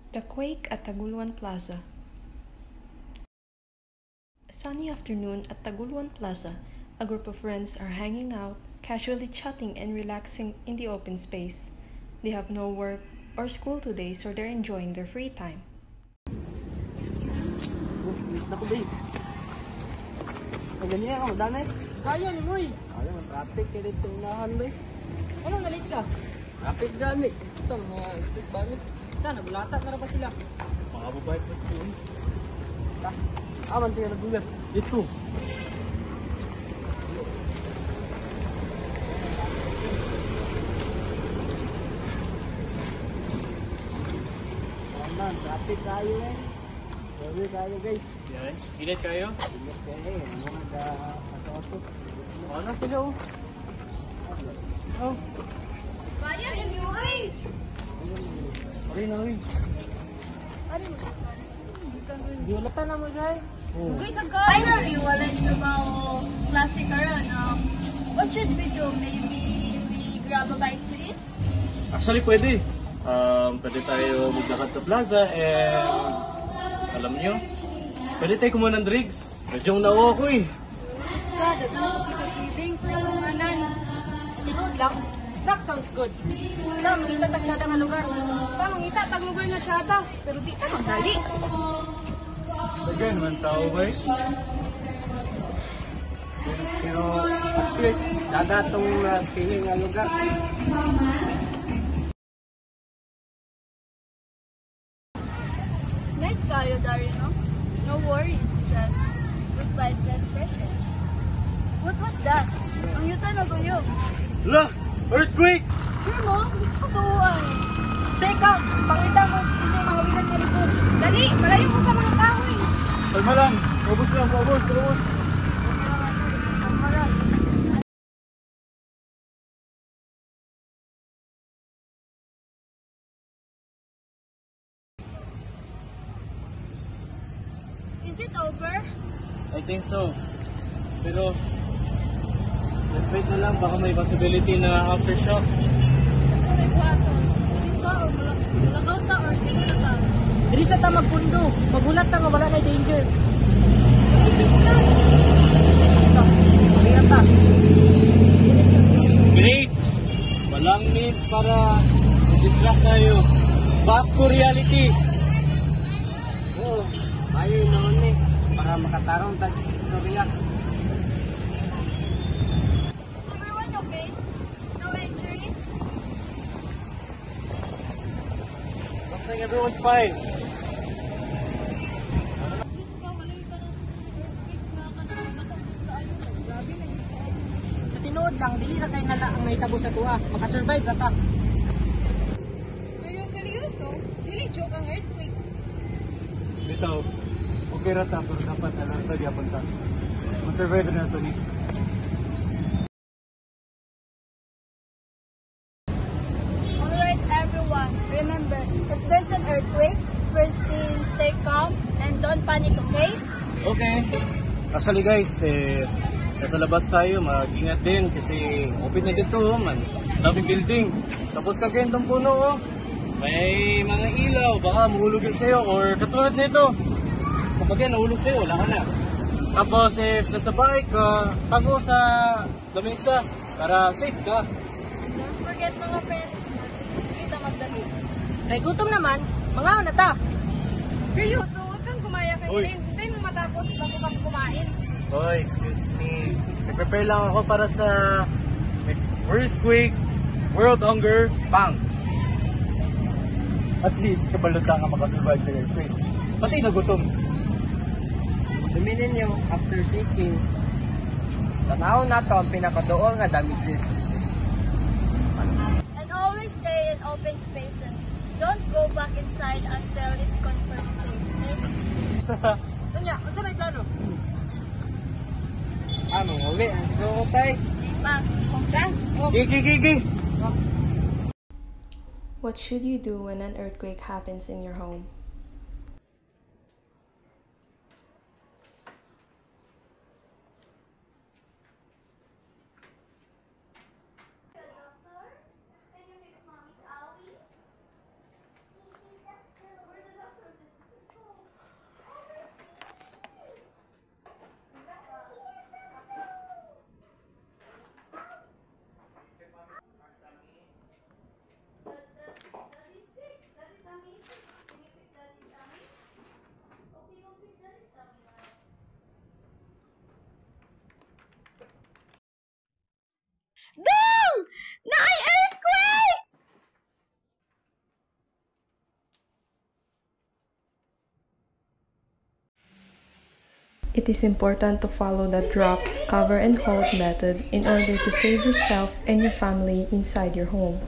The quake at Taguluan Plaza. A sunny afternoon at Taguluan Plaza, a group of friends are hanging out, casually chatting and relaxing in the open space. They have no work or school today, so they're enjoying their free time. Naku, babe. Ang ganyan ako, danay. Kaya ni Moy. Kaya mo, traffic ka dito unahan, babe. Ano, nalit ka? Traffic gani. Ito, mga street balik. Ito, nagulata na ba sila? Mga babae pa ito. Ito, aman tayo nagulat. Ito. Aman, traffic tayo eh. Grabe tayo guys. Yan. Init kayo? Ingat kayo eh. Ano nagkasakot? Ano sila oh? Oh. Bayar yang UI. Sorry na rin. Di wala pa naman guys. Okay, so guys. Finally, wala siya ba classic karon. What should we do? Maybe we grab a bite to eat? Actually, pwede. Pwede tayo maglakad sa plaza and alam nyo, pwede tayo kumuha ng drinks. Medyo nawa ako eh. God, things na kumanan. Tinood lang. Snack sounds good. Wala, mangita tagsada nga lugar. Mangita tag lugar na siya ta. Pero di ka magdali. Again, man tao ba eh? Pero at least, dada itong piling nga lugar. Nice kayo, Dario, no? No worries, just good vibes and pressure. What was that? Ang yuta na guyog. Hala! Earthquake! Sure mo? Katuuan. Stay calm. Pangita mo, hindi mahawilan niya rin. Dali, malayo ko sa mga kahoy. Kalma lang! Ubus lang! Ubus! Ubus! Is it over? I think so. Pero, let's wait na lang. Baka may possibility na aftershock. May kwarto. Ikaw o mulakaw ta or sino na ta? Dili sa ta magpundo. Magulat ta nga wala na danger. Isip ka. Ito, pagkita ta. Great! Walang need para distract tayo. Back to reality. Oo, tayo yun naman eh. Para makatarong ta istorya. Is everyone okay? No injuries? Looks like everyone's fine. Sa tinuod lang, dili na kayo nala ang mahitabo sa tuwa. Makasurvive na ta. Are you seryoso? Really joke ang earthquake. Bitaw, okay ra ta, pero dapat alerta gyapon ta. Ma-survive na ito ni. Alright everyone, remember, if there's an earthquake, first thing, stay calm and don't panic, okay? Okay. Actually guys, nasa labas tayo, mag-ingat din kasi open na dito, man. Daming building. Tapos kagandang puno, oh. May mga ilaw, baka mahulog yun sa'yo or katulad nito. Kapag yan, nahulog sa'yo, wala ka na. Tapos if nasa bike ka, tago sa lamesa para safe ka. Don't forget mga friends, kita magdali. Ay gutom naman, mga na ta. Seryoso, huwag kang gumaya kay Uy. Elaine. Hintayin mo matapos bago ka kumain. Oh, excuse me. Nag-prepare lang ako para sa earthquake, world hunger, banks. At least, kabalota nga makasurvive sa earthquake. Pati sa gutom. Luminin nyo, after seeking, tanaw na to ang pinakadool nga damages. And always stay in open spaces. Don't go back inside until it's confirmed safe, okay? Kanya, ano sa may plano? Mga uli, ang siguro tayo. Pa, done. Oh. Gigi! What should you do when an earthquake happens in your home? It is important to follow the drop, cover, and hold method in order to save yourself and your family inside your home.